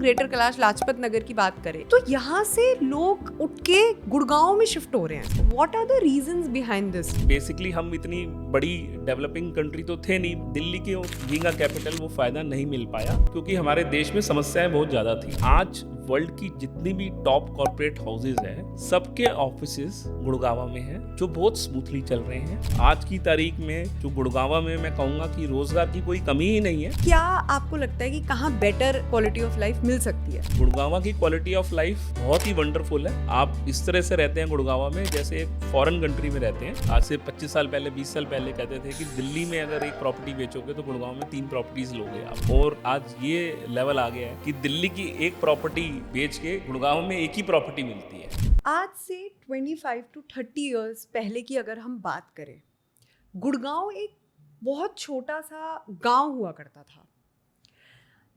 Greater Kailash Lajpat Nagar की बात करें तो यहाँ से लोग उठ के गुड़गांव में शिफ्ट हो रहे हैं। What are the reasons behind this? Basically हम इतनी बड़ी डेवलपिंग कंट्री तो थे नहीं, दिल्ली के बीइंग अ कैपिटल वो फायदा नहीं मिल पाया क्योंकि हमारे देश में समस्याएं बहुत ज्यादा थी। आज वर्ल्ड की जितनी भी टॉप कॉर्पोरेट हाउसेज हैं सबके ऑफिसेज गुड़गांव में हैं जो बहुत स्मूथली चल रहे हैं। आज की तारीख में जो गुड़गांव में मैं कहूँगा कि रोजगार की कोई कमी ही नहीं है। क्या आपको लगता है कि कहाँ बेटर क्वालिटी ऑफ लाइफ मिल सकती है? गुड़गांव की क्वालिटी ऑफ लाइफ बहुत ही वंडरफुल है। आप इस तरह से रहते हैं गुड़गांव में जैसे एक फॉरेन कंट्री में रहते हैं। आज से 25 साल पहले 20 साल पहले कहते थे कि दिल्ली में अगर एक प्रॉपर्टी बेचोगे तो गुड़गांव में 3 प्रॉपर्टीज लोगे आप, और आज ये लेवल आ गया है कि दिल्ली की एक प्रॉपर्टी बेच के गुड़गांव में एक ही प्रॉपर्टी मिलती है। आज से 25 to 30 इयर्स पहले की अगर हम बात करें, गुड़गांव एक बहुत छोटा सा गांव हुआ करता था,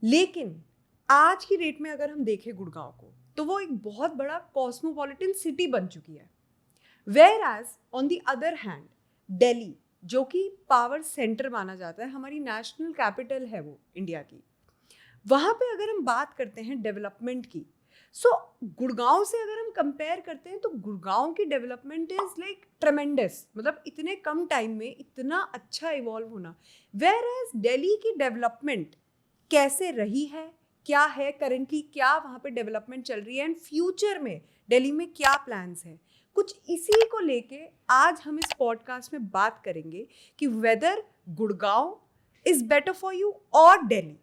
लेकिन आज की डेट में अगर हम देखें गुड़गांव को तो वो एक बहुत बड़ा कॉस्मोपॉलिटन सिटी बन चुकी है। Whereas on the other hand Delhi, जो कि पावर सेंटर माना जाता है, हमारी नेशनल कैपिटल है वो इंडिया की, वहाँ पे अगर हम बात करते हैं डेवलपमेंट की, सो गुड़गांव से अगर हम कंपेयर करते हैं तो गुड़गांव की डेवलपमेंट इज लाइक ट्रेमेंडस। मतलब इतने कम टाइम में इतना अच्छा इवॉल्व होना। वेयर एज दिल्ली की डेवलपमेंट कैसे रही है, क्या है करेंटली, क्या वहाँ पे डेवलपमेंट चल रही है, एंड फ्यूचर में दिल्ली में क्या प्लान्स हैं, कुछ इसी को लेके आज हम इस पॉडकास्ट में बात करेंगे कि whether Gurgaon is better for you और दिल्ली।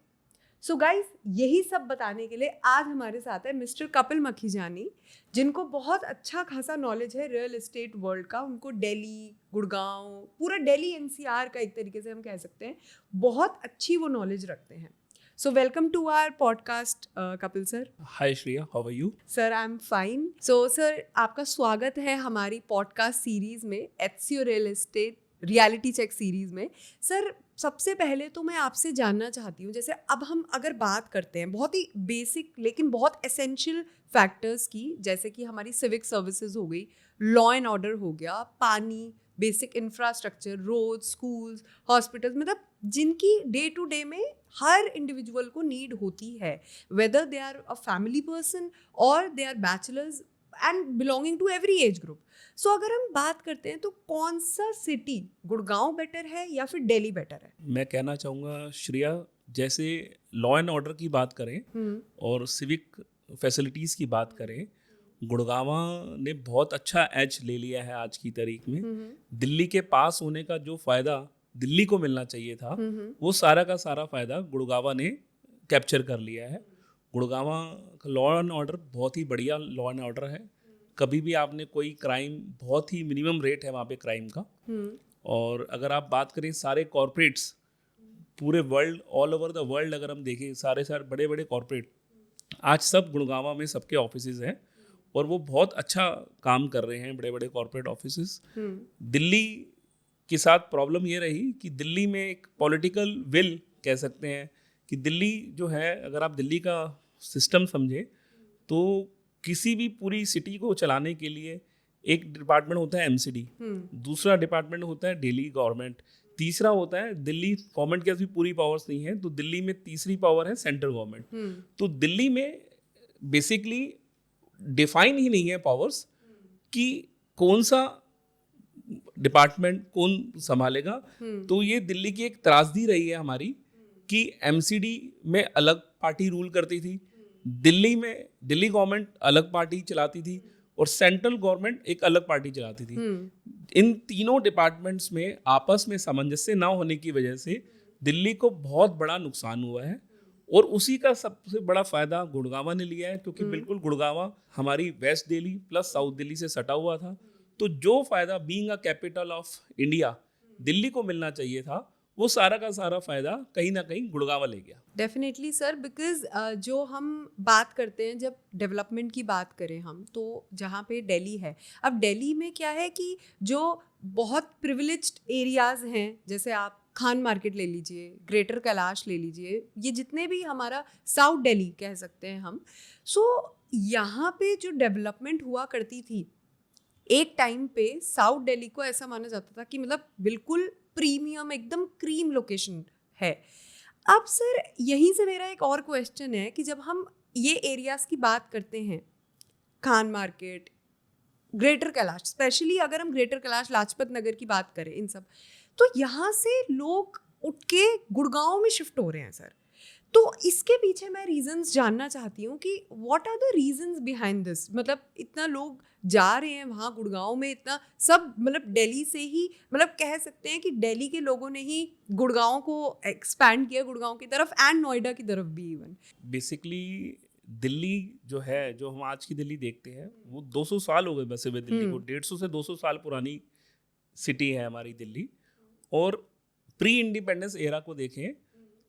सो गाइज, यही सब बताने के लिए आज हमारे साथ है मिस्टर कपिल मखीजानी, जिनको बहुत अच्छा खासा नॉलेज है रियल एस्टेट वर्ल्ड का। उनको दिल्ली, गुड़गांव, पूरा दिल्ली एनसीआर का एक तरीके से हम कह सकते हैं, बहुत अच्छी वो नॉलेज रखते हैं। So welcome to our podcast, Kapil sir. Hi Shreya, how are you? Sir, I'm fine. So sir, आपका स्वागत है हमारी पॉडकास्ट सीरीज में, HCO real estate reality check series में। सर, सबसे पहले तो मैं आपसे जानना चाहती हूँ, जैसे अब हम अगर बात करते हैं बहुत ही बेसिक लेकिन बहुत एसेंशियल फैक्टर्स की, जैसे कि हमारी सिविक सर्विसेज हो गई, लॉ एंड ऑर्डर हो गया, पानी, basic infrastructure, road, schools, hospitals, मतलब जिनकी डे टू डे में हर इंडिविजुअल को नीड होती है, whether they are a family person और they are bachelors and belonging to every age group. So अगर हम बात करते हैं तो कौन सा सिटी, गुड़गांव बेटर है या फिर दिल्ली बेटर है? मैं कहना चाहूँगा श्रेया, जैसे लॉ एंड ऑर्डर की बात करें और सिविक फैसिलिटीज़ की बात करें, गुड़गांव ने बहुत अच्छा एज ले लिया है आज की तारीख में। दिल्ली के पास होने का जो फ़ायदा दिल्ली को मिलना चाहिए था वो सारा का सारा फ़ायदा गुड़गांव ने कैप्चर कर लिया है। गुड़गांव का लॉ एंड ऑर्डर बहुत ही बढ़िया लॉ एंड ऑर्डर है। कभी भी आपने कोई क्राइम, बहुत ही मिनिमम रेट है वहाँ पे क्राइम का। और अगर आप बात करें सारे कॉर्पोरेट्स पूरे world, all over the world अगर हम देखें, सारे बड़े बड़े कॉर्पोरेट आज सब गुड़गांव में सबके ऑफिसेज हैं और वो बहुत अच्छा काम कर रहे हैं, बड़े बड़े कॉर्पोरेट ऑफिसेज। दिल्ली के साथ प्रॉब्लम ये रही कि दिल्ली में एक पॉलिटिकल विल कह सकते हैं कि दिल्ली जो है, अगर आप दिल्ली का सिस्टम समझे तो किसी भी पूरी सिटी को चलाने के लिए एक डिपार्टमेंट होता है एमसीडी, दूसरा डिपार्टमेंट होता है दिल्ली गवर्नमेंट, तीसरा होता है दिल्ली गवर्नमेंट के पास भी पूरी पावर्स नहीं है तो दिल्ली में तीसरी पावर है सेंट्रल गवर्नमेंट। तो दिल्ली में बेसिकली डिफाइन ही नहीं है पावर्स कि कौन सा डिपार्टमेंट कौन संभालेगा। तो ये दिल्ली की एक त्रासदी रही है हमारी कि एमसीडी में अलग पार्टी रूल करती थी, दिल्ली में दिल्ली गवर्नमेंट अलग पार्टी चलाती थी और सेंट्रल गवर्नमेंट एक अलग पार्टी चलाती थी। इन तीनों डिपार्टमेंट्स में आपस में सामंजस्य ना होने की वजह से दिल्ली को बहुत बड़ा नुकसान हुआ है और उसी का सबसे बड़ा फायदा गुड़गांव ने लिया है क्योंकि बिल्कुल गुड़गांव हमारी west Delhi plus south Delhi से सटा हुआ था। तो जो फायदा being a capital of India Delhi को मिलना चाहिए था वो सारा का सारा फायदा कहीं ना कहीं गुड़गांव ले गया। डेफिनेटली सर, बिकॉज जो हम बात करते हैं, जब डेवलपमेंट की बात करें हम, तो जहाँ पे दिल्ली है, अब दिल्ली में क्या है कि जो बहुत प्रिविलेज्ड एरियाज हैं, जैसे आप खान मार्केट ले लीजिए, ग्रेटर कैलाश ले लीजिए, ये जितने भी हमारा साउथ दिल्ली कह सकते हैं हम। सो यहाँ पे जो डेवलपमेंट हुआ करती थी, एक टाइम पे साउथ दिल्ली को ऐसा माना जाता था कि मतलब बिल्कुल प्रीमियम, एकदम क्रीम लोकेशन है। अब सर, यहीं से मेरा एक और क्वेश्चन है कि जब हम ये एरियाज की बात करते हैं, Khan market, greater Kailash, specially अगर हम ग्रेटर कैलाश लाजपत नगर की बात करें, इन सब, तो यहाँ से लोग उठ के गुड़गांव में शिफ्ट हो रहे हैं सर। तो इसके पीछे मैं रीजंस जानना चाहती हूँ कि what are the reasons behind this. मतलब इतना लोग जा रहे हैं वहाँ गुड़गांव में, इतना सब, मतलब दिल्ली से ही, मतलब कह सकते हैं कि दिल्ली के लोगों ने ही गुड़गांव को एक्सपैंड किया, गुड़गांव की तरफ एंड नोएडा की तरफ भी इवन। बेसिकली दिल्ली जो है, जो हम आज की दिल्ली देखते हैं, वो 200 साल हो गए बसे हुए दिल्ली को। 150 से 200 साल पुरानी सिटी है हमारी दिल्ली। और प्री इंडिपेंडेंस एरा को देखें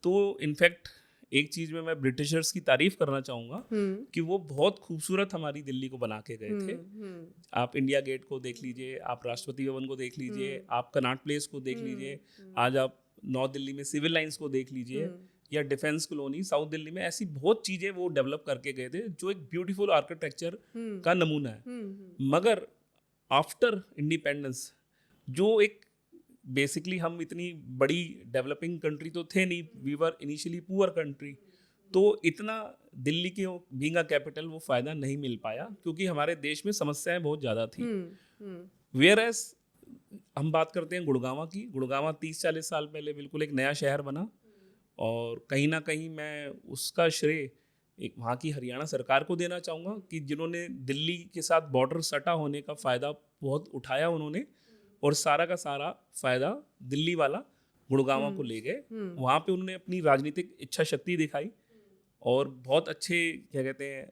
तो इनफैक्ट एक चीज़ में मैं ब्रिटिशर्स की तारीफ करना चाहूँगा कि वो बहुत खूबसूरत हमारी दिल्ली को बना के गए थे। आप इंडिया गेट को देख लीजिए, आप राष्ट्रपति भवन को देख लीजिए, आप कनॉट प्लेस को देख लीजिए, आज आप नॉर्थ दिल्ली में सिविल लाइंस को देख लीजिए, या डिफेंस कॉलोनी साउथ दिल्ली में, ऐसी बहुत चीज़ें वो डेवलप करके गए थे जो एक ब्यूटीफुल आर्किटेक्चर का नमूना है। मगर आफ्टर इंडिपेंडेंस जो एक बेसिकली हम इतनी बड़ी डेवलपिंग कंट्री तो थे नहीं, we were initially poor country, तो इतना दिल्ली के बीइंग अ कैपिटल वो फ़ायदा नहीं मिल पाया क्योंकि हमारे देश में समस्याएं बहुत ज़्यादा थी। वेयर एज हम बात करते हैं गुड़गांव की, गुड़गांव 30-40 साल पहले बिल्कुल एक नया शहर बना, और कहीं ना कहीं मैं उसका श्रेय एक वहाँ की हरियाणा सरकार को देना चाहूँगा कि जिन्होंने दिल्ली के साथ बॉर्डर सटा होने का फ़ायदा बहुत उठाया उन्होंने, और सारा का सारा फ़ायदा दिल्ली वाला गुड़गांव को ले गए। वहाँ पे उन्होंने अपनी राजनीतिक इच्छा शक्ति दिखाई और बहुत अच्छे, क्या कहते हैं,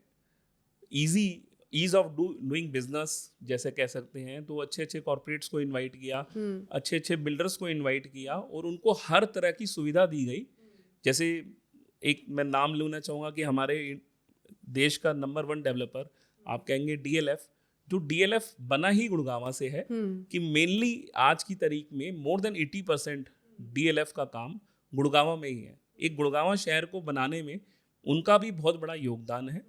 ईज ऑफ डूइंग बिजनेस जैसे कह सकते हैं, तो अच्छे अच्छे कॉर्पोरेट्स को इनवाइट किया, अच्छे अच्छे बिल्डर्स को इनवाइट किया और उनको हर तरह की सुविधा दी गई। जैसे एक मैं नाम लेना चाहूँगा कि हमारे देश का नंबर 1 डेवलपर आप कहेंगे DLF, जो DLF बना ही गुड़गांव से है, कि मेनली आज की तारीख में मोर देन 80% DLF का काम गुड़गांव में ही है। एक गुड़गांव शहर को बनाने में उनका भी बहुत बड़ा योगदान है।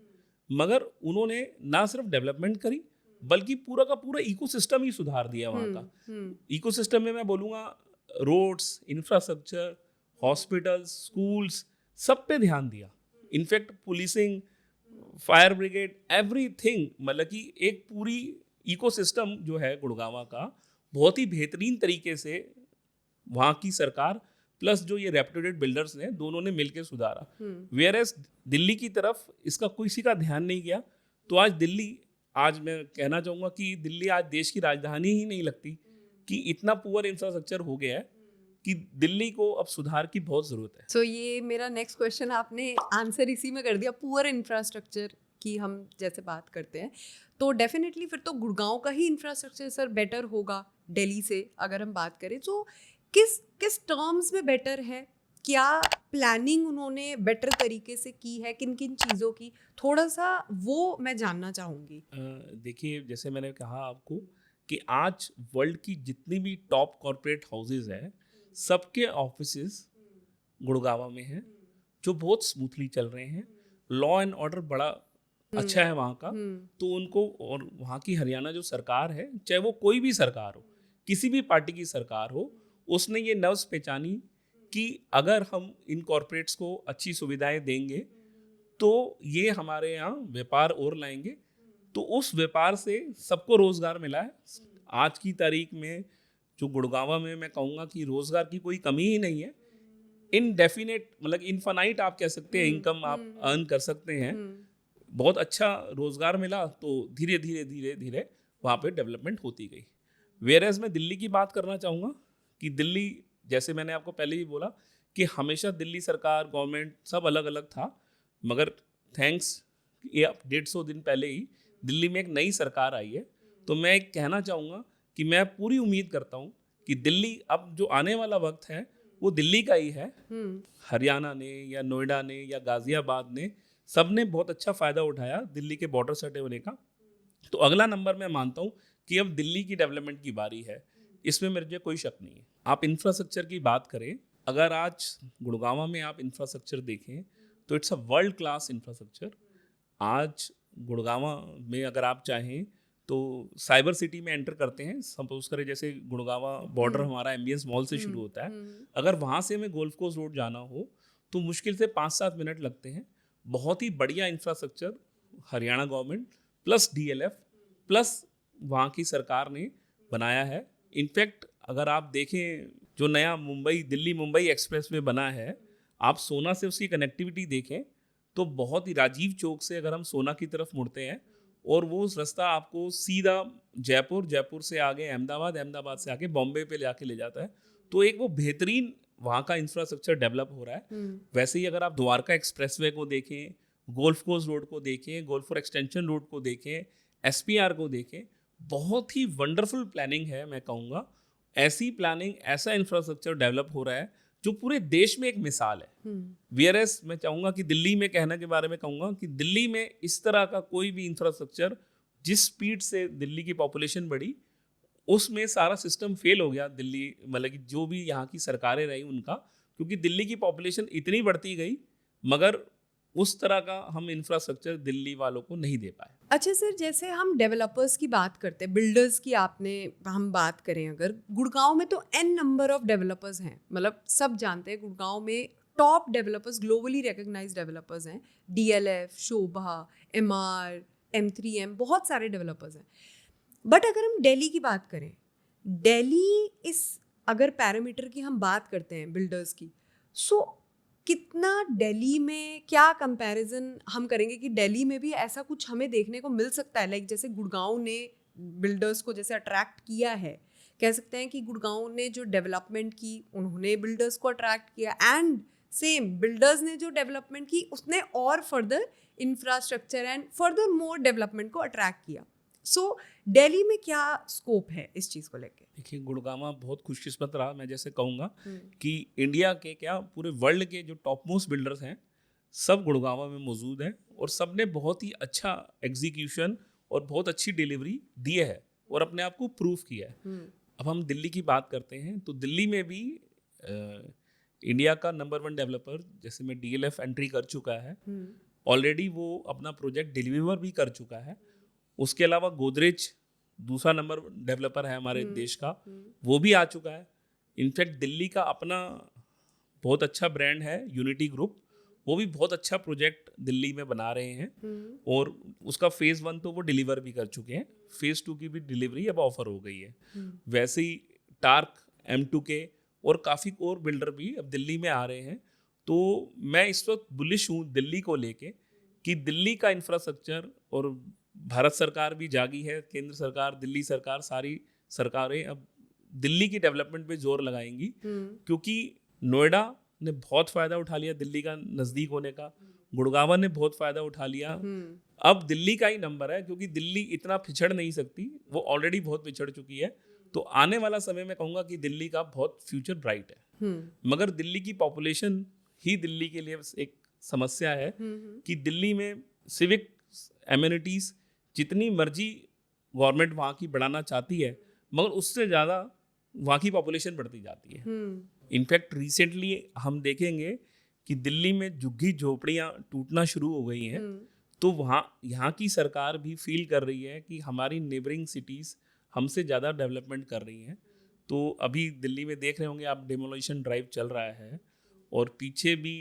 मगर उन्होंने ना सिर्फ डेवलपमेंट करी बल्कि पूरा का पूरा इकोसिस्टम ही सुधार दिया वहाँ का। इकोसिस्टम में मैं बोलूँगा रोड्स, इंफ्रास्ट्रक्चर, हॉस्पिटल्स, स्कूल्स, सब पे ध्यान दिया। In fact policing, fire brigade, everything, मतलब कि एक पूरी इकोसिस्टम जो है गुड़गांव का बहुत ही बेहतरीन तरीके से वहाँ की सरकार प्लस जो ये रेप्यूटेड बिल्डर्स ने दोनों ने मिलकर सुधारा। वेयर एज दिल्ली की तरफ इसका किसी का ध्यान नहीं गया। तो आज दिल्ली, आज मैं कहना चाहूँगा कि दिल्ली आज देश की राजधानी ही नहीं लगती, कि इतना पुअर इंफ्रास्ट्रक्चर हो गया है कि दिल्ली को अब सुधार की बहुत ज़रूरत है। सो ये मेरा नेक्स्ट क्वेश्चन आपने आंसर इसी में कर दिया। पुअर इंफ्रास्ट्रक्चर की हम जैसे बात करते हैं तो डेफिनेटली फिर तो गुड़गांव का ही इंफ्रास्ट्रक्चर सर बेटर होगा दिल्ली से अगर हम बात करें। तो किस टर्म्स में बेटर है, क्या प्लानिंग उन्होंने बेटर तरीके से की है, किन किन चीज़ों की, थोड़ा सा वो मैं जानना चाहूँगी। देखिए, जैसे मैंने कहा आपको कि आज वर्ल्ड की जितनी भी टॉप कॉर्पोरेट हाउसेज है सबके ऑफिसेज गुड़गांव में हैं, जो बहुत स्मूथली चल रहे हैं। लॉ एंड ऑर्डर बड़ा अच्छा है वहाँ का। तो उनको, और वहाँ की हरियाणा जो सरकार है, चाहे वो कोई भी सरकार हो, किसी भी पार्टी की सरकार हो, उसने ये नव्स पहचानी कि अगर हम इन कॉर्पोरेट्स को अच्छी सुविधाएं देंगे तो ये हमारे यहाँ व्यापार और लाएंगे। तो उस व्यापार से सबको रोजगार मिला है। आज की तारीख में जो गुड़गांव में मैं कहूँगा कि रोजगार की कोई कमी ही नहीं है। इनडेफिनेट, मतलब इनफाइनाइट आप कह सकते हैं, इनकम आप अर्न कर सकते हैं। बहुत अच्छा रोजगार मिला तो धीरे धीरे धीरे धीरे वहाँ पे डेवलपमेंट होती गई। वेयरएज मैं दिल्ली की बात करना चाहूँगा कि दिल्ली, जैसे मैंने आपको पहले ही बोला कि हमेशा दिल्ली सरकार, गवर्नमेंट सब अलग अलग था, मगर थैंक्स ये 150 दिन पहले ही दिल्ली में एक नई सरकार आई है। तो मैं एक कहना चाहूँगा कि मैं पूरी उम्मीद करता हूँ कि दिल्ली, अब जो आने वाला वक्त है वो दिल्ली का ही है। हरियाणा ने या नोएडा ने या गाजियाबाद ने, सब ने बहुत अच्छा फ़ायदा उठाया दिल्ली के बॉर्डर सटे होने का। तो अगला नंबर मैं मानता हूँ कि अब दिल्ली की डेवलपमेंट की बारी है, इसमें मेरे कोई शक नहीं है। आप इंफ्रास्ट्रक्चर की बात करें, अगर आज गुड़गांव में आप इंफ्रास्ट्रक्चर देखें तो it's a world class infrastructure. आज गुड़गांव में अगर आप चाहें तो साइबर सिटी में एंटर करते हैं, सपोज करें जैसे गुड़गांव बॉर्डर हमारा एम्बियंस मॉल से शुरू होता है, अगर वहाँ से हमें गोल्फ कोर्स रोड जाना हो तो मुश्किल से 5-7 मिनट लगते हैं। बहुत ही बढ़िया infrastructure Haryana government plus DLF plus वहाँ की सरकार ने बनाया है। इनफैक्ट अगर आप देखें जो नया दिल्ली मुंबई एक्सप्रेसवे बना है, आप सोना से उसकी कनेक्टिविटी देखें तो बहुत ही, राजीव चौक से अगर हम सोना की तरफ मुड़ते हैं और वो रास्ता आपको सीधा जयपुर से आगे अहमदाबाद से आगे बॉम्बे पे जाके ले जाता है। तो एक वो बेहतरीन वहाँ का इंफ्रास्ट्रक्चर डेवलप हो रहा है। वैसे ही अगर आप द्वारका एक्सप्रेसवे को देखें, गोल्फ कोर्स रोड को देखें, गोल्फ एक्सटेंशन रोड को देखें, SPR को देखें, बहुत ही वंडरफुल प्लानिंग है। मैं कहूँगा ऐसी प्लानिंग, ऐसा इंफ्रास्ट्रक्चर डेवलप हो रहा है जो पूरे देश में एक मिसाल है। VRS मैं चाहूँगा कि दिल्ली में कहने के बारे में कहूँगा कि दिल्ली में इस तरह का कोई भी इंफ्रास्ट्रक्चर, जिस स्पीड से दिल्ली की पॉपुलेशन बढ़ी उसमें सारा सिस्टम फेल हो गया। दिल्ली मतलब कि जो भी यहाँ की सरकारें रही उनका, क्योंकि दिल्ली की पॉपुलेशन इतनी बढ़ती गई मगर उस तरह का हम इंफ्रास्ट्रक्चर दिल्ली वालों को नहीं दे पाए। अच्छा सर, जैसे हम डेवलपर्स की बात करते हैं, बिल्डर्स की हम बात करें अगर, गुड़गांव में तो n नंबर ऑफ डेवलपर्स हैं, मतलब सब जानते हैं गुड़गांव में top developers, globally recognised developers हैं, DLF, शोभा, MR, M3M, बहुत सारे डेवलपर्स हैं। बट अगर हम दिल्ली की बात करें, दिल्ली इस अगर पैरामीटर की हम बात करते हैं बिल्डर्स की, सो कितना दिल्ली में क्या कंपैरिजन हम करेंगे कि दिल्ली में भी ऐसा कुछ हमें देखने को मिल सकता है, लाइक जैसे गुड़गांव ने बिल्डर्स को जैसे अट्रैक्ट किया है, कह सकते हैं कि गुड़गांव ने जो डेवलपमेंट की उन्होंने बिल्डर्स को अट्रैक्ट किया, एंड सेम बिल्डर्स ने जो डेवलपमेंट की उसने और further infrastructure and further more development को अट्रैक्ट किया। सो दिल्ली में क्या स्कोप है इस चीज़ को लेके? देखिए, गुड़गांव बहुत खुशकिस्मत रहा, मैं जैसे कहूँगा कि इंडिया के क्या पूरे वर्ल्ड के जो टॉप मोस्ट बिल्डर्स हैं सब गुड़गांव में मौजूद हैं और सब ने बहुत ही अच्छा एग्जीक्यूशन और बहुत अच्छी डिलीवरी दी है और अपने आप को प्रूव किया है। अब हम दिल्ली की बात करते हैं तो दिल्ली में भी इंडिया का नंबर 1 डेवलपर जैसे में DLF एंट्री कर चुका है ऑलरेडी, वो अपना प्रोजेक्ट डिलीवर भी कर चुका है। उसके अलावा गोदरेज दूसरा नंबर डेवलपर है हमारे देश का, वो भी आ चुका है। इनफैक्ट दिल्ली का अपना बहुत अच्छा ब्रांड है यूनिटी ग्रुप, वो भी बहुत अच्छा प्रोजेक्ट दिल्ली में बना रहे हैं और उसका फेज़ 1 तो वो डिलीवर भी कर चुके हैं, फेज़ 2 की भी डिलीवरी अब ऑफर हो गई है। वैसे ही टार्क, M2K और काफ़ी और बिल्डर भी अब दिल्ली में आ रहे हैं। तो मैं इस वक्त बुलिश हूँ दिल्ली को लेके कि दिल्ली का इंफ्रास्ट्रक्चर, और भारत सरकार भी जागी है, केंद्र सरकार, दिल्ली सरकार, सारी सरकारें अब दिल्ली की डेवलपमेंट पे जोर लगाएंगी क्योंकि नोएडा ने बहुत फ़ायदा उठा लिया दिल्ली का नज़दीक होने का, गुड़गांव ने बहुत फ़ायदा उठा लिया। अब दिल्ली का ही नंबर है क्योंकि दिल्ली इतना पिछड़ नहीं सकती, वो ऑलरेडी बहुत पिछड़ चुकी है। तो आने वाला समय में कहूँगा कि दिल्ली का बहुत फ्यूचर ब्राइट है। मगर दिल्ली की पॉपुलेशन ही दिल्ली के लिए एक समस्या है कि दिल्ली में सिविक एमिनिटीज़ जितनी मर्जी गवर्नमेंट वहाँ की बढ़ाना चाहती है मगर उससे ज़्यादा वहाँ की पॉपुलेशन बढ़ती जाती है। इनफैक्ट रिसेंटली हम देखेंगे कि दिल्ली में झुग्गी झोपड़ियाँ टूटना शुरू हो गई हैं। तो वहाँ यहाँ की सरकार भी फील कर रही है कि हमारी नेबरिंग सिटीज़ हमसे ज़्यादा डेवलपमेंट कर रही हैं। तो अभी दिल्ली में देख रहे होंगे आप, डेमोलिशन ड्राइव चल रहा है और पीछे भी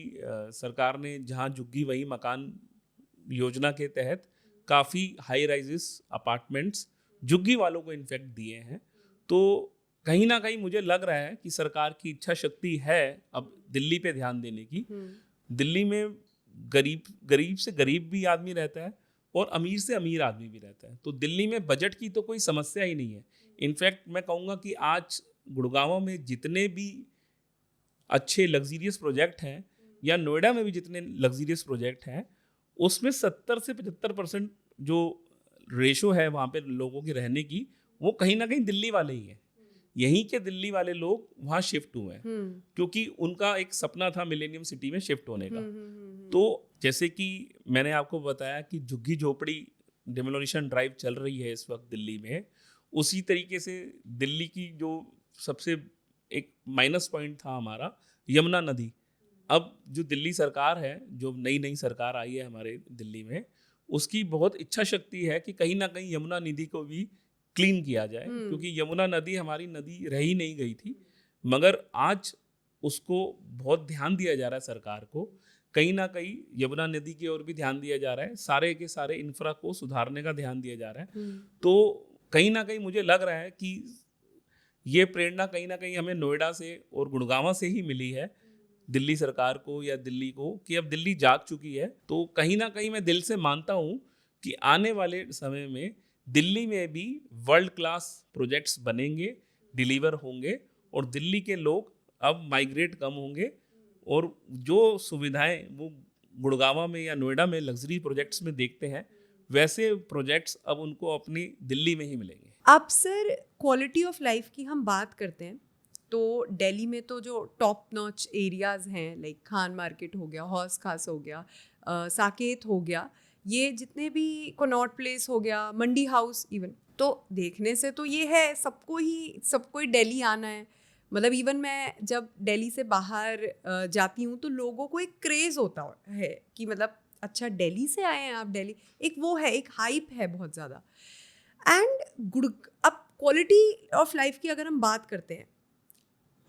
सरकार ने जहाँ झुग्गी वही मकान योजना के तहत काफ़ी हाई राइजेस अपार्टमेंट्स झुग्गी वालों को इनफैक्ट दिए हैं। तो कहीं ना कहीं मुझे लग रहा है कि सरकार की इच्छा शक्ति है अब दिल्ली पे ध्यान देने की। दिल्ली में गरीब से गरीब भी आदमी रहता है और अमीर से अमीर आदमी भी रहता है। तो दिल्ली में बजट की तो कोई समस्या ही नहीं है। इनफैक्ट मैं कहूँगा कि आज गुड़गांव में जितने भी अच्छे लग्जीरियस प्रोजेक्ट हैं या नोएडा में भी जितने लग्जीरियस प्रोजेक्ट हैं उसमें 70 से 75% जो रेशो है वहाँ पे लोगों के रहने की, वो कहीं ना कहीं दिल्ली वाले ही हैं। यहीं के दिल्ली वाले लोग वहाँ शिफ्ट हुए हैं क्योंकि उनका एक सपना था मिलेनियम सिटी में शिफ्ट होने का। तो जैसे कि मैंने आपको बताया कि झुग्गी झोपड़ी डेमोलिशन ड्राइव चल रही है इस वक्त दिल्ली में, उसी तरीके से दिल्ली की जो सबसे एक माइनस पॉइंट था हमारा यमुना नदी। अब जो दिल्ली सरकार है, जो नई सरकार आई है हमारे दिल्ली में, उसकी बहुत इच्छा शक्ति है कि कहीं ना कहीं यमुना नदी को भी क्लीन किया जाए क्योंकि यमुना नदी हमारी नदी रह ही नहीं गई थी। मगर आज उसको बहुत ध्यान दिया जा रहा है सरकार को कहीं ना कहीं यमुना नदी की ओर भी ध्यान दिया जा रहा है, सारे के सारे इंफ्रा को सुधारने का ध्यान दिया जा रहा है। तो कहीं ना कहीं मुझे लग रहा है कि ये प्रेरणा कहीं ना कहीं हमें नोएडा से और गुड़गांव से ही मिली है, दिल्ली सरकार को या दिल्ली को, कि अब दिल्ली जाग चुकी है। तो कहीं ना कहीं मैं दिल से मानता हूँ कि आने वाले समय में दिल्ली में भी वर्ल्ड क्लास प्रोजेक्ट्स बनेंगे, डिलीवर होंगे, और दिल्ली के लोग अब माइग्रेट कम होंगे, और जो सुविधाएं वो गुड़गांव में या नोएडा में लग्जरी प्रोजेक्ट्स में देखते हैं, वैसे प्रोजेक्ट्स अब उनको अपनी दिल्ली में ही मिलेंगे। अब सर क्वालिटी ऑफ लाइफ की हम बात करते हैं तो दिल्ली में तो जो टॉप नॉच एरियाज़ हैं, लाइक खान मार्केट हो गया, हौस खास हो गया, साकेत हो गया, ये जितने भी कनॉट प्लेस हो गया, मंडी हाउस इवन, तो देखने से तो ये है सबको ही दिल्ली आना है। मतलब इवन मैं जब दिल्ली से बाहर जाती हूँ तो लोगों को एक क्रेज़ होता है कि मतलब अच्छा दिल्ली से आए हैं आप, दिल्ली एक वो है, एक हाइप है बहुत ज़्यादा। एंड अब क्वालिटी ऑफ लाइफ की अगर हम बात करते हैं,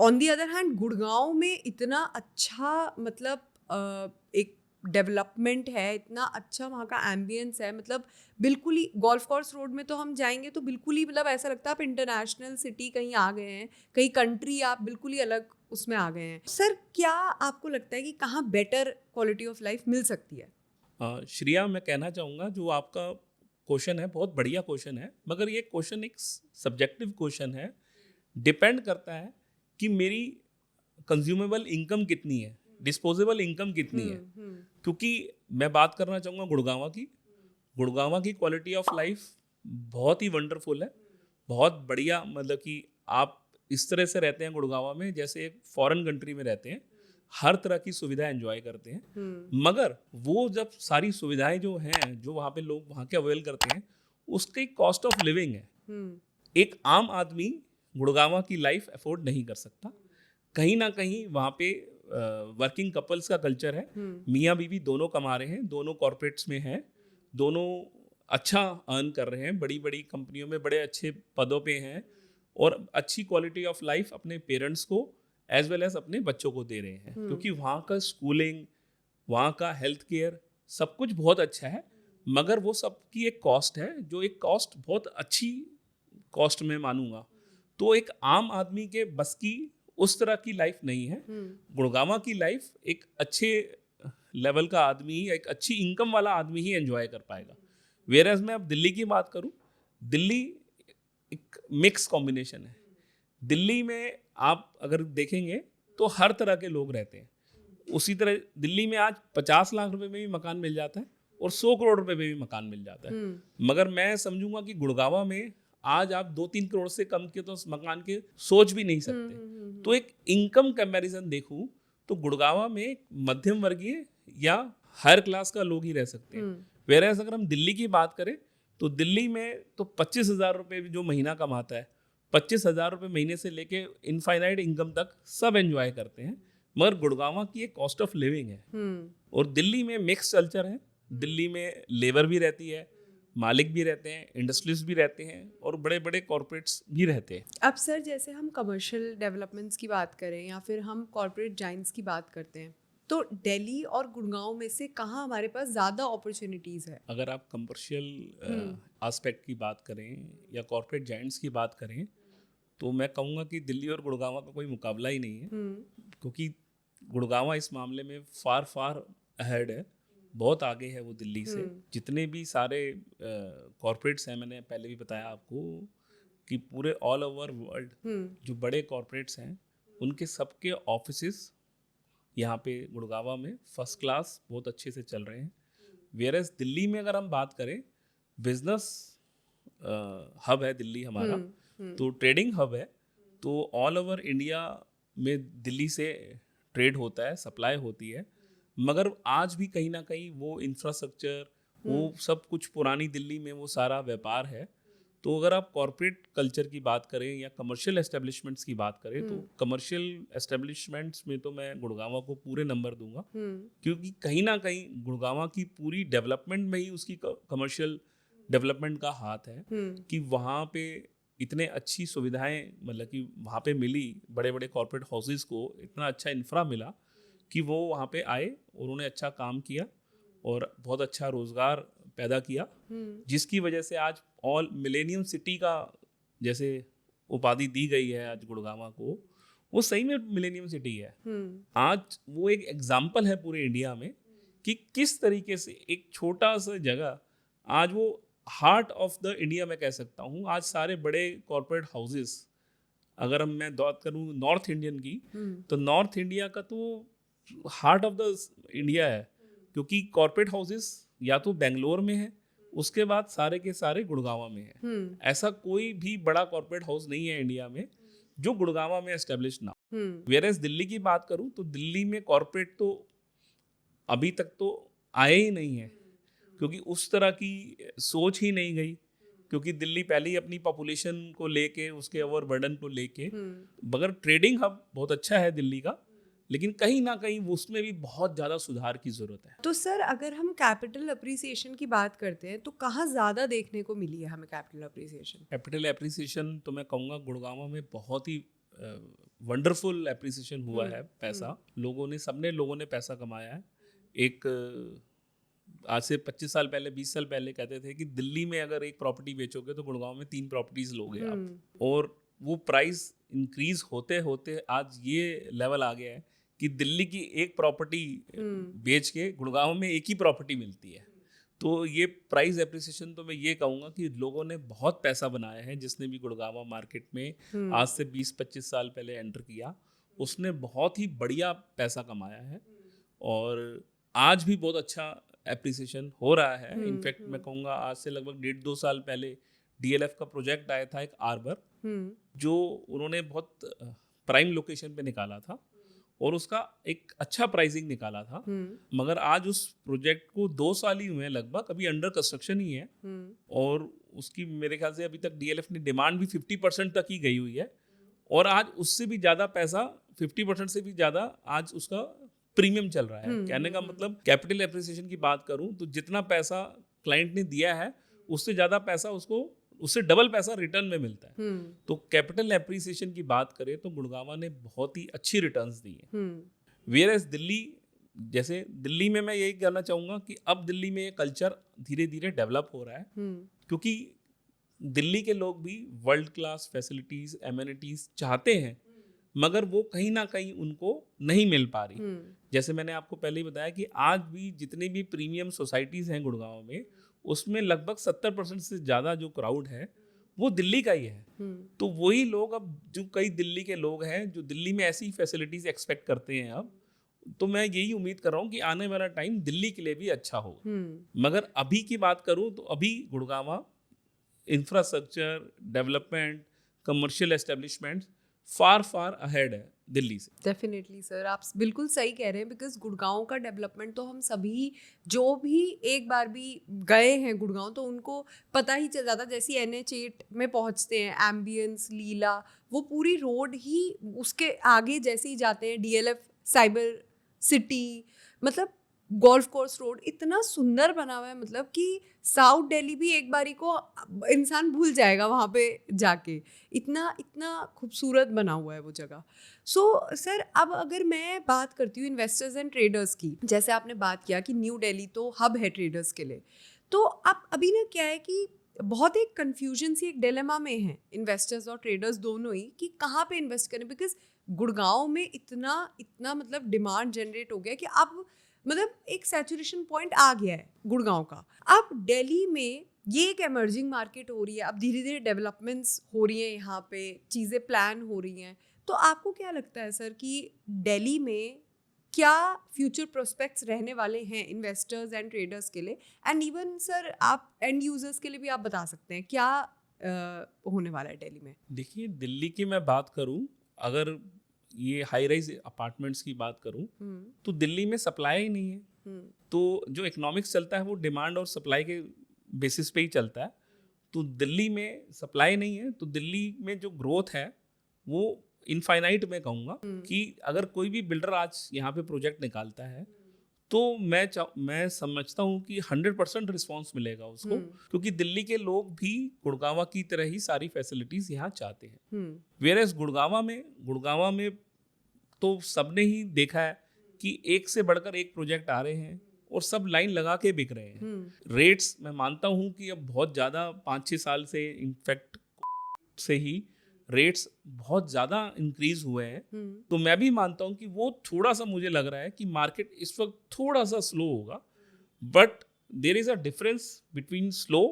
on the other hand Gurgaon में इतना अच्छा मतलब एक डेवलपमेंट है, इतना अच्छा वहाँ का एम्बियंस है, मतलब बिल्कुल ही गोल्फ कोर्स रोड में तो हम जाएंगे तो बिल्कुल ही मतलब ऐसा लगता है आप इंटरनेशनल सिटी कहीं आ गए हैं, कहीं कंट्री आप बिल्कुल ही अलग उसमें आ गए हैं। सर क्या आपको लगता है कि कहाँ बेटर क्वालिटी ऑफ लाइफ मिल सकती है? श्रेया, मैं कहना चाहूँगा जो आपका क्वेश्चन है बहुत बढ़िया क्वेश्चन है, मगर ये क्वेश्चन एक सब्जेक्टिव क्वेश्चन है। डिपेंड करता है कि मेरी कंज्यूमेबल इनकम कितनी है, डिस्पोजेबल इनकम कितनी है। क्योंकि मैं बात करना चाहूँगा गुड़गांव की क्वालिटी ऑफ लाइफ बहुत ही वंडरफुल है, बहुत बढ़िया। मतलब कि आप इस तरह से रहते हैं गुड़गांव में जैसे एक फॉरेन कंट्री में रहते हैं, हर तरह की सुविधा एंजॉय करते हैं। मगर वो जब सारी सुविधाएं जो हैं, जो वहाँ पे लोग वहाँ के अवेल करते हैं, उसकी कॉस्ट ऑफ लिविंग है, एक आम आदमी गुड़गांव की लाइफ अफोर्ड नहीं कर सकता। कहीं ना कहीं वहाँ पे वर्किंग कपल्स का कल्चर है, मियाँ बीवी दोनों कमा रहे हैं, दोनों कॉर्पोरेट्स में हैं, दोनों अच्छा अर्न कर रहे हैं, बड़ी बड़ी कंपनियों में बड़े अच्छे पदों पे हैं, और अच्छी क्वालिटी ऑफ लाइफ अपने पेरेंट्स को एज वेल एज अपने बच्चों को दे रहे हैं। क्योंकि वहाँ का स्कूलिंग, वहाँ का हेल्थ केयर, सब कुछ बहुत अच्छा है। मगर वो सब की एक कॉस्ट है, जो एक कॉस्ट बहुत अच्छी कॉस्ट में मानूंगा। तो एक आम आदमी के बस की उस तरह की लाइफ नहीं है। गुड़गांव की लाइफ एक अच्छे लेवल का आदमी, एक अच्छी इनकम वाला आदमी ही एंजॉय कर पाएगा। वेयरएज मैं अब दिल्ली की बात करूं, दिल्ली एक मिक्स कॉम्बिनेशन है। दिल्ली में आप अगर देखेंगे तो हर तरह के लोग रहते हैं। उसी तरह दिल्ली में आज 50 लाख रुपए में भी मकान मिल जाता है और 100 करोड़ रुपए में भी मकान मिल जाता है। मगर मैं समझूंगा कि गुड़गांव में आज आप 2-3 करोड़ से कम के तो मकान के सोच भी नहीं सकते। तो एक इनकम कंपैरिजन देखूं तो गुड़गांव में मध्यम वर्गीय या हायर क्लास का लोग ही रह सकते हैं। वेयरएज अगर हम दिल्ली की बात करें तो दिल्ली में तो 25,000 रुपये जो महीना कमाता है, 25,000 रुपये महीने से लेके इनफाइनाइट इनकम तक सब एंजॉय करते हैं। मगर गुड़गांव की एक कॉस्ट ऑफ लिविंग है, और दिल्ली में मिक्स कल्चर है। दिल्ली में लेबर भी रहती है, मालिक भी रहते हैं, इंडस्ट्रीज भी रहते हैं, और बड़े बड़े कॉर्पोरेट्स भी रहते हैं। अब सर जैसे हम कमर्शियल डेवलपमेंट्स की बात करें या फिर हम कॉर्पोरेट जाइंट्स की बात करते हैं, तो दिल्ली और गुड़गांव में से कहाँ हमारे पास ज़्यादा अपॉर्चुनिटीज़ है? अगर आप कमर्शियल एस्पेक्ट की बात करें या कॉर्पोरेट जाइंट्स की बात करें, तो मैं कहूँगा कि दिल्ली और गुड़गांव का कोई मुकाबला ही नहीं है। क्योंकि गुड़गांव इस मामले में फार फार अहेड है, बहुत आगे है वो दिल्ली से। जितने भी सारे कॉर्पोरेट्स हैं, मैंने पहले भी बताया आपको कि पूरे ऑल ओवर वर्ल्ड जो बड़े कॉर्पोरेट्स हैं, उनके सबके ऑफिसेस यहाँ पे गुड़गांव में फर्स्ट क्लास बहुत अच्छे से चल रहे हैं। वेयरएज दिल्ली में अगर हम बात करें, बिजनेस हब है दिल्ली हमारा, तो ट्रेडिंग हब है। तो ऑल ओवर इंडिया में दिल्ली से ट्रेड होता है, सप्लाई होती है। मगर आज भी कहीं ना कहीं वो इंफ्रास्ट्रक्चर, वो सब कुछ पुरानी दिल्ली में वो सारा व्यापार है। तो अगर आप कॉर्पोरेट कल्चर की बात करें या कमर्शियल एस्टेब्लिशमेंट्स की बात करें, तो कमर्शियल एस्टेब्लिशमेंट्स में तो मैं गुड़गांव को पूरे नंबर दूंगा। क्योंकि कहीं ना कहीं गुड़गांव की पूरी डेवलपमेंट में ही उसकी कमर्शियल डेवलपमेंट का हाथ है, कि वहाँ पे इतने अच्छी सुविधाएं, मतलब कि वहाँ पे मिली, बड़े बड़े कॉर्पोरेट हाउसेस को इतना अच्छा इंफ्रा मिला कि वो वहाँ पे आए और उन्होंने अच्छा काम किया और बहुत अच्छा रोजगार पैदा किया, जिसकी वजह से आज ऑल मिलेनियम सिटी का जैसे उपाधि दी गई है आज गुड़गांवा को, वो सही में मिलेनियम सिटी है। आज वो एक एग्जाम्पल है पूरे इंडिया में कि किस तरीके से एक छोटा सा जगह आज वो हार्ट ऑफ द इंडिया में कह सकता हूँ। आज सारे बड़े कॉर्पोरेट हाउसेस, अगर मैं बात करूँ नॉर्थ इंडियन की, तो नॉर्थ इंडिया का तो हार्ट ऑफ द इंडिया है, क्योंकि कॉर्पोरेट हाउसेस या तो बेंगलोर में है, उसके बाद सारे के सारे गुड़गांवा में है। ऐसा कोई भी बड़ा कॉर्पोरेट हाउस नहीं है इंडिया में जो गुड़गांवा में एस्टेब्लिश ना हो। वेयरएज दिल्ली की बात करूं तो दिल्ली में कॉर्पोरेट तो अभी तक तो आए ही नहीं है, क्योंकि उस तरह की सोच ही नहीं गई, क्योंकि दिल्ली पहले ही अपनी पॉपुलेशन को लेके, उसके ओवरबर्डन को लेके, मगर ट्रेडिंग हब बहुत अच्छा है दिल्ली का, लेकिन कहीं ना कहीं उसमें भी बहुत ज़्यादा सुधार की ज़रूरत है। तो सर अगर हम कैपिटल अप्रिसिएशन की बात करते हैं तो कहाँ ज़्यादा देखने को मिली है हमें कैपिटल अप्रिसिएशन? कैपिटल एप्रिसिएशन तो मैं कहूँगा गुड़गांव में बहुत ही वंडरफुल एप्रिसिएशन हुआ है। पैसा सबने लोगों ने पैसा कमाया है। एक आज से 25 साल पहले, 20 साल पहले कहते थे कि दिल्ली में अगर एक प्रॉपर्टी बेचोगे तो गुड़गांव में 3 प्रॉपर्टीज लोगे आप, और वो प्राइस इंक्रीज होते होते आज ये लेवल आ गया है कि दिल्ली की एक प्रॉपर्टी बेच के गुड़गांव में एक ही प्रॉपर्टी मिलती है। तो ये प्राइस एप्रिसिएशन तो मैं ये कहूँगा कि लोगों ने बहुत पैसा बनाया है। जिसने भी गुड़गांव मार्केट में आज से 20-25 साल पहले एंटर किया, उसने बहुत ही बढ़िया पैसा कमाया है और आज भी बहुत अच्छा एप्रिसिएशन हो रहा है। इनफैक्ट मैं कहूँगा आज से लगभग 1.5-2 साल पहले DLF का प्रोजेक्ट आया था, एक आर्बर, जो उन्होंने बहुत प्राइम लोकेशन पे निकाला था और उसका एक अच्छा प्राइसिंग निकाला था। मगर आज उस प्रोजेक्ट को 2 साल ही हुए हैं लगभग, अभी अंडर कंस्ट्रक्शन ही है, और उसकी मेरे ख्याल से अभी तक DLF ने डिमांड भी 50% तक ही गई हुई है, और आज उससे भी ज़्यादा पैसा, 50% से भी ज़्यादा आज उसका प्रीमियम चल रहा है। कहने का मतलब कैपिटल एप्रिसिएशन की बात करूं तो जितना पैसा क्लाइंट ने दिया है उससे ज़्यादा पैसा उससे डबल पैसा रिटर्न में मिलता है। तो कैपिटल एप्रिसिएशन की बात करें तो गुड़गांव ने बहुत ही अच्छी रिटर्न्स दी है। वेयरएज दिल्ली में मैं यही कहना चाहूँगा कि अब दिल्ली में ये कल्चर धीरे धीरे डेवलप हो रहा है, क्योंकि दिल्ली के लोग भी वर्ल्ड क्लास फैसिलिटीज़, एमिनिटीज़ चाहते हैं, मगर वो कहीं ना कहीं उनको नहीं मिल पा रही। जैसे मैंने आपको पहले ही बताया कि आज भी जितनी भी प्रीमियम सोसाइटीज़ हैं गुड़गांव में, उसमें लगभग 70% से ज़्यादा जो क्राउड है वो दिल्ली का ही है। तो वही लोग, अब जो कई दिल्ली के लोग हैं जो दिल्ली में ऐसी फैसिलिटीज़ एक्सपेक्ट करते हैं अब, तो मैं यही उम्मीद कर रहा हूँ कि आने वाला टाइम दिल्ली के लिए भी अच्छा होगा। मगर अभी की बात करूँ तो अभी Gurgaon infrastructure development, commercial establishment far ahead है दिल्ली से। डेफिनेटली सर, आप बिल्कुल सही कह रहे हैं, बिकॉज गुड़गांव का डेवलपमेंट तो हम सभी जो भी एक बार भी गए हैं गुड़गांव तो उनको पता ही चल जाता। जैसे NH8 में पहुंचते हैं, एम्बियंस, लीला, वो पूरी रोड ही, उसके आगे जैसे ही जाते हैं DLF साइबर सिटी, मतलब गोल्फ कोर्स रोड इतना सुंदर बना हुआ है, मतलब कि साउथ दिल्ली भी एक बारी को इंसान भूल जाएगा वहाँ पे जाके, इतना खूबसूरत बना हुआ है वो जगह। सो सर, अब अगर मैं बात करती हूँ इन्वेस्टर्स एंड ट्रेडर्स की, जैसे आपने बात किया कि न्यू दिल्ली तो हब है ट्रेडर्स के लिए, तो अब अभी ना क्या है कि बहुत एक कन्फ्यूजन सी, एक डिलेमा में है इन्वेस्टर्स और ट्रेडर्स दोनों ही कि कहाँ पे इन्वेस्ट करें, बिकॉज गुड़गांव में इतना मतलब डिमांड जनरेट हो गया कि अब मतलब एक सैचुरेशन पॉइंट आ गया है गुड़गांव का। अब दिल्ली में ये एक एमर्जिंग मार्केट हो रही है, अब धीरे धीरे डेवलपमेंट्स हो रही हैं, यहाँ पे चीज़ें प्लान हो रही हैं। तो आपको क्या लगता है सर कि दिल्ली में क्या फ्यूचर प्रोस्पेक्ट्स रहने वाले हैं इन्वेस्टर्स एंड ट्रेडर्स के लिए, एंड इवन सर आप एंड यूजर्स के लिए भी आप बता सकते हैं क्या होने वाला है दिल्ली में? देखिए, दिल्ली की मैं बात करूं, अगर ये हाई राइज अपार्टमेंट्स की बात करूं तो दिल्ली में सप्लाई ही नहीं है। तो जो इकोनॉमिक्स चलता है वो डिमांड और सप्लाई के बेसिस पे ही चलता है। तो दिल्ली में सप्लाई नहीं है, तो दिल्ली में जो ग्रोथ है वो इनफाइनाइट मैं कहूँगा कि अगर कोई भी बिल्डर आज यहाँ पे प्रोजेक्ट निकालता है तो मैं समझता हूँ कि 100% रिस्पॉन्स मिलेगा उसको, क्योंकि दिल्ली के लोग भी गुड़गांव की तरह ही सारी फैसिलिटीज़ यहाँ चाहते हैं। वेयरएज गुड़गांव में तो सबने ही देखा है कि एक से बढ़कर एक प्रोजेक्ट आ रहे हैं और सब लाइन लगा के बिक रहे हैं। रेट्स मैं मानता हूँ कि अब बहुत ज़्यादा 5-6 साल से इनफैक्ट से ही रेट्स बहुत ज़्यादा इंक्रीज हुए हैं। तो मैं भी मानता हूँ कि वो थोड़ा सा मुझे लग रहा है कि मार्केट इस वक्त थोड़ा सा स्लो होगा, but there is a difference between slow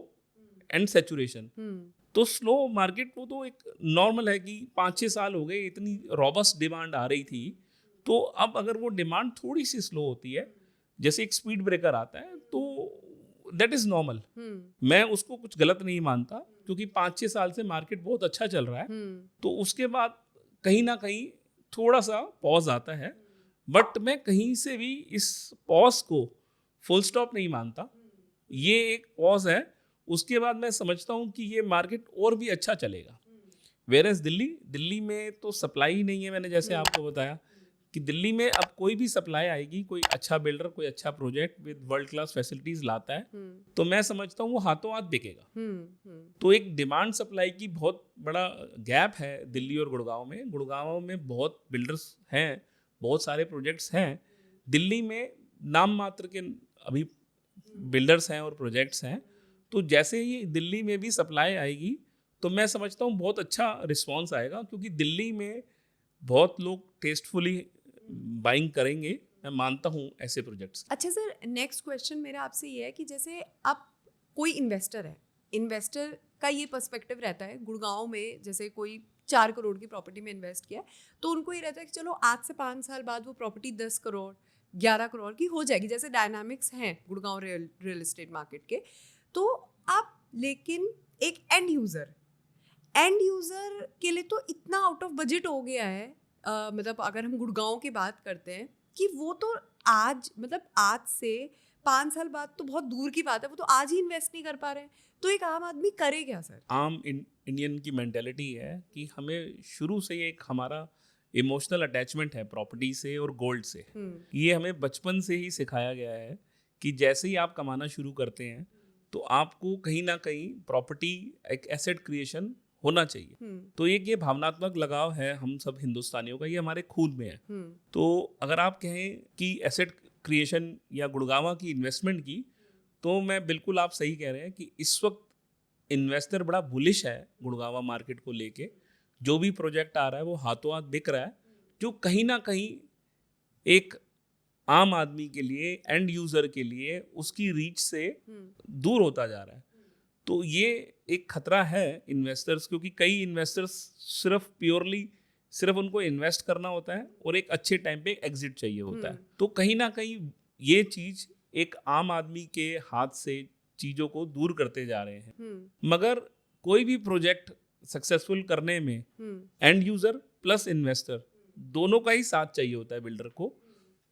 and saturation. तो स्लो मार्केट वो तो एक नॉर्मल है कि 5-6 साल हो गए, इतनी रॉबस्ट डिमांड आ रही थी, तो अब अगर वो डिमांड थोड़ी सी स्लो होती है, जैसे एक स्पीड ब्रेकर आता है, तो दैट इज नॉर्मल। मैं उसको कुछ गलत नहीं मानता, क्योंकि 5-6 साल से मार्केट बहुत अच्छा चल रहा है। तो उसके बाद कहीं ना कहीं थोड़ा सा पॉज आता है, बट मैं कहीं से भी इस पॉज को फुल स्टॉप नहीं मानता। ये एक पॉज है, उसके बाद मैं समझता हूँ कि ये मार्केट और भी अच्छा चलेगा। वेरएस दिल्ली में तो सप्लाई ही नहीं है। मैंने जैसे आपको बताया कि दिल्ली में अब कोई भी सप्लाई आएगी, कोई अच्छा बिल्डर कोई अच्छा project with world class facilities लाता है, तो मैं समझता हूँ वो हाथों हाथ बिकेगा। तो एक डिमांड सप्लाई की बहुत बड़ा गैप है दिल्ली और गुड़गांव में। गुड़गांव में बहुत बिल्डर्स हैं, बहुत सारे प्रोजेक्ट्स हैं। दिल्ली में नाम मात्र के अभी बिल्डर्स हैं और प्रोजेक्ट्स हैं। तो जैसे ही दिल्ली में भी सप्लाई आएगी, तो मैं समझता हूँ बहुत अच्छा रिस्पॉन्स आएगा, क्योंकि दिल्ली में बहुत लोग टेस्टफुली बाइंग करेंगे। मैं मानता हूँ ऐसे प्रोजेक्ट्स। अच्छा सर, नेक्स्ट क्वेश्चन मेरा आपसे ये है कि जैसे अब कोई इन्वेस्टर है, इन्वेस्टर का ये पर्सपेक्टिव रहता है, गुड़गांव में जैसे कोई 4 करोड़ की प्रॉपर्टी में इन्वेस्ट किया, तो उनको ये रहता है कि चलो आज से 5 साल बाद वो प्रॉपर्टी 10 करोड़ 11 करोड़ की हो जाएगी, जैसे डायनामिक्स हैं गुड़गांव रियल एस्टेट मार्केट के। तो आप, लेकिन एक एंड यूज़र के लिए तो इतना आउट ऑफ बजट हो गया है, मतलब अगर हम गुड़गांव की बात करते हैं कि वो तो आज, मतलब आज से 5 साल बाद तो बहुत दूर की बात है, वो तो आज ही इन्वेस्ट नहीं कर पा रहे हैं। तो एक आम आदमी करे क्या सर? आम इंडियन की मेंटेलिटी है कि हमें शुरू से एक हमारा इमोशनल अटैचमेंट है प्रॉपर्टी से और गोल्ड से। ये हमें बचपन से ही सिखाया गया है कि जैसे ही आप कमाना शुरू करते हैं, तो आपको कहीं ना कहीं प्रॉपर्टी एक एसेट क्रिएशन होना चाहिए। तो ये भावनात्मक लगाव है हम सब हिंदुस्तानियों का, ये हमारे खून में है। तो अगर आप कहें कि एसेट क्रिएशन या गुड़गांव की इन्वेस्टमेंट की, तो मैं बिल्कुल, आप सही कह रहे हैं कि इस वक्त इन्वेस्टर बड़ा बुलिश है गुड़गांव मार्केट को लेके। जो भी प्रोजेक्ट आ रहा है वो हाथों हाथ बिक रहा है, जो कहीं ना कहीं एक आम आदमी के लिए, एंड यूजर के लिए उसकी रीच से दूर होता जा रहा है। तो ये एक खतरा है इन्वेस्टर्स, क्योंकि कई इन्वेस्टर्स सिर्फ उनको इन्वेस्ट करना होता है और एक अच्छे टाइम पे एग्जिट चाहिए होता है। तो कहीं ना कहीं ये चीज एक आम आदमी के हाथ से चीजों को दूर करते जा रहे हैं। मगर कोई भी प्रोजेक्ट सक्सेसफुल करने में एंड यूजर प्लस इन्वेस्टर दोनों का ही साथ चाहिए होता है बिल्डर को,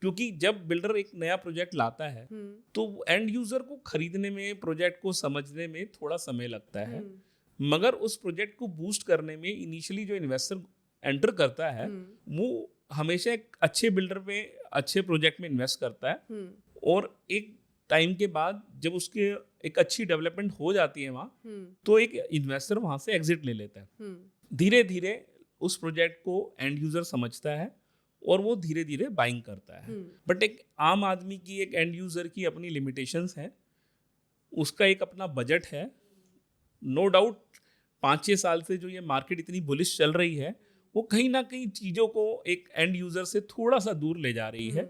क्योंकि जब बिल्डर एक नया प्रोजेक्ट लाता है तो एंड यूजर को खरीदने में, प्रोजेक्ट को समझने में थोड़ा समय लगता है। मगर उस प्रोजेक्ट को बूस्ट करने में इनिशियली जो इन्वेस्टर एंटर करता है, वो हमेशा एक अच्छे बिल्डर पे, अच्छे प्रोजेक्ट में इन्वेस्ट करता है, और एक टाइम के बाद जब उसके एक अच्छी डेवलपमेंट हो जाती है वहाँ, तो एक इन्वेस्टर वहाँ से एग्जिट ले लेता है। धीरे धीरे उस प्रोजेक्ट को एंड यूजर समझता है और वो धीरे धीरे बाइंग करता है। बट एक आम आदमी की, एक एंड यूजर की अपनी लिमिटेशंस हैं, उसका एक अपना बजट है। नो डाउट 5-6 साल से जो ये मार्केट इतनी बुलिश चल रही है, वो कहीं ना कहीं चीज़ों को एक एंड यूजर से थोड़ा सा दूर ले जा रही है।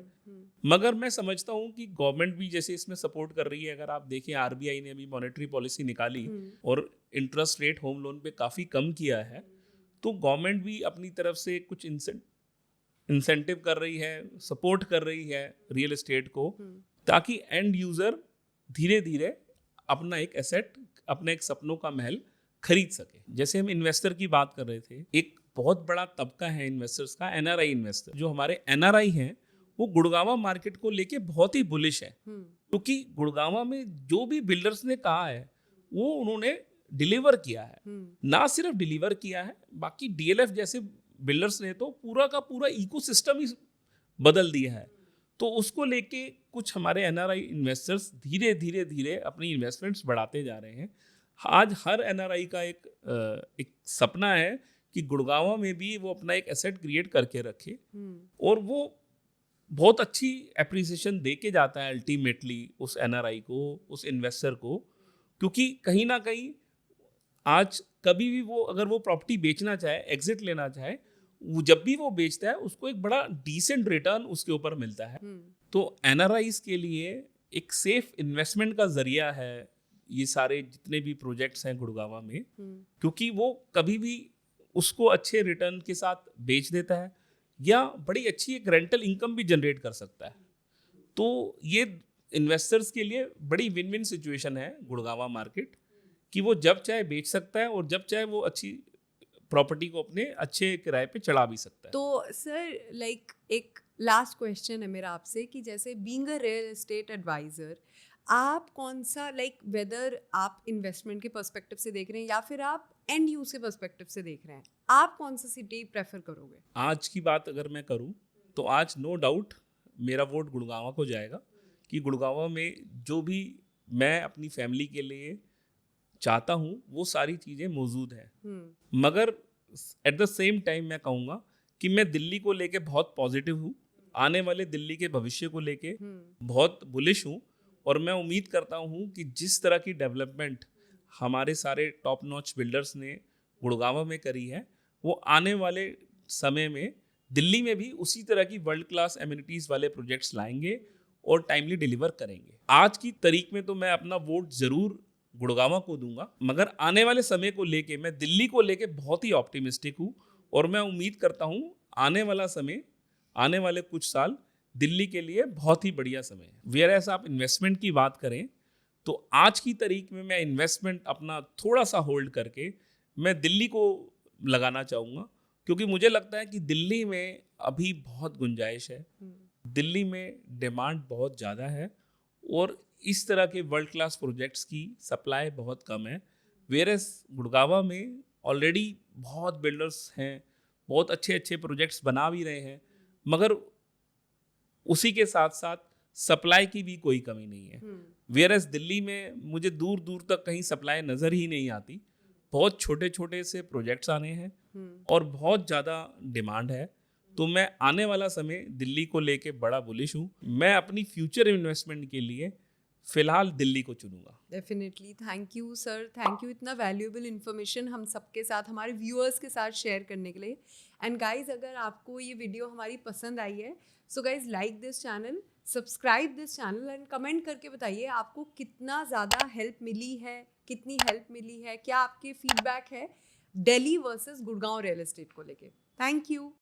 मगर मैं समझता हूँ कि गवर्नमेंट भी जैसे इसमें सपोर्ट कर रही है। अगर आप देखें, आरबीआई ने अभी मॉनेटरी पॉलिसी निकाली और इंटरेस्ट रेट होम लोन पे काफ़ी कम किया है, तो गवर्नमेंट भी अपनी तरफ से कुछ इंसेंटिव कर रही है, सपोर्ट कर रही है रियल एस्टेट को, ताकि एंड यूजर धीरे धीरे अपना एक एसेट, अपने एक सपनों का महल खरीद सके। जैसे हम इन्वेस्टर की बात कर रहे थे, एक बहुत बड़ा तबका है इन्वेस्टर्स का, एनआरआई इन्वेस्टर। जो हमारे एनआरआई हैं वो गुड़गांव मार्केट को लेके बहुत ही बुलिश है, क्योंकि गुड़गांव में जो भी बिल्डर्स ने कहा है वो उन्होंने डिलीवर किया है। ना सिर्फ डिलीवर किया है, बाकी डीएलएफ जैसे बिल्डर्स ने तो पूरा का पूरा इकोसिस्टम ही बदल दिया है। तो उसको लेके कुछ हमारे एनआरआई इन्वेस्टर्स धीरे धीरे अपनी इन्वेस्टमेंट्स बढ़ाते जा रहे हैं। आज हर एनआरआई का एक सपना है कि गुड़गांव में भी वो अपना एक एसेट क्रिएट करके रखे, और वो बहुत अच्छी एप्रिसिएशन दे के जाता है अल्टीमेटली उस एनआरआई को, उस इन्वेस्टर को, क्योंकि कहीं ना कहीं आज कभी भी वो अगर वो प्रॉपर्टी बेचना चाहे, एग्जिट लेना चाहे, वो जब भी वो बेचता है उसको एक बड़ा डिसेंट रिटर्न उसके ऊपर मिलता है। तो एनआरआईज के लिए एक सेफ इन्वेस्टमेंट का जरिया है ये सारे जितने भी प्रोजेक्ट्स हैं गुड़गांव में, क्योंकि वो कभी भी उसको अच्छे रिटर्न के साथ बेच देता है या बड़ी अच्छी एक रेंटल इनकम भी जनरेट कर सकता है। तो ये इन्वेस्टर्स के लिए बड़ी विन विन सिचुएशन है गुड़गांव मार्केट, कि वो जब चाहे बेच सकता है और जब चाहे वो अच्छी प्रॉपर्टी को अपने अच्छे किराए पे चढ़ा भी सकता है। तो सर लाइक एक लास्ट क्वेश्चन है मेरा आपसे कि जैसे being a real estate advisor, आप कौन सा वेदर आप इन्वेस्टमेंट के पर्सपेक्टिव से देख रहे हैं या फिर आप एंड यूज के पर्सपेक्टिव से देख रहे हैं, आप कौन सा सिटी प्रेफर करोगे? आज की बात अगर मैं करूं तो आज नो डाउट मेरा वोट गुड़गांव को जाएगा, कि गुड़गांव में जो भी मैं अपनी फैमिली के लिए चाहता हूं वो सारी चीज़ें मौजूद हैं। मगर एट द सेम टाइम मैं कहूँगा कि मैं दिल्ली को लेके बहुत पॉजिटिव हूँ, आने वाले दिल्ली के भविष्य को लेके बहुत बुलिश हूँ, और मैं उम्मीद करता हूँ कि जिस तरह की डेवलपमेंट हमारे सारे टॉप नॉच बिल्डर्स ने गुड़गांव में करी है, वो आने वाले समय में दिल्ली में भी उसी तरह की वर्ल्ड क्लास एमिनिटीज़ वाले प्रोजेक्ट्स लाएंगे और टाइमली डिलीवर करेंगे। आज की तारीख में तो मैं अपना वोट ज़रूर गुड़गांव को दूंगा, मगर आने वाले समय को लेके मैं दिल्ली को लेके बहुत ही ऑप्टिमिस्टिक हूँ, और मैं उम्मीद करता हूँ आने वाला समय, आने वाले कुछ साल दिल्ली के लिए बहुत ही बढ़िया समय है। वेयर एज आप इन्वेस्टमेंट की बात करें तो आज की तारीख में मैं इन्वेस्टमेंट अपना थोड़ा सा होल्ड करके मैं दिल्ली को लगाना चाहूँगा, क्योंकि मुझे लगता है कि दिल्ली में अभी बहुत गुंजाइश है, दिल्ली में डिमांड बहुत ज़्यादा है, और इस तरह के वर्ल्ड क्लास प्रोजेक्ट्स की सप्लाई बहुत कम है। वेयरएस गुड़गांव में ऑलरेडी बहुत बिल्डर्स हैं, बहुत अच्छे अच्छे प्रोजेक्ट्स बना भी रहे हैं, मगर उसी के साथ साथ सप्लाई की भी कोई कमी नहीं है। वेयरएस दिल्ली में मुझे दूर दूर तक कहीं सप्लाई नज़र ही नहीं आती, बहुत छोटे छोटे से प्रोजेक्ट्स आने हैं और बहुत ज़्यादा डिमांड है। तो मैं आने वाला समय दिल्ली को लेके बड़ा बुलिश हूँ। मैं अपनी फ्यूचर इन्वेस्टमेंट के लिए फिलहाल दिल्ली को चुनूंगा। Definitely, thank you sir, thank you इतना वैल्यूएबल इन्फॉर्मेशन हम सबके साथ, हमारे व्यूअर्स के साथ शेयर करने के लिए। एंड गाइज, अगर आपको ये वीडियो हमारी पसंद आई है, so guys like this channel, subscribe this channel and comment करके बताइए आपको कितना ज़्यादा हेल्प मिली है, कितनी हेल्प मिली है, क्या आपके फीडबैक है Delhi versus Gurgaon real estate को लेके। Thank you.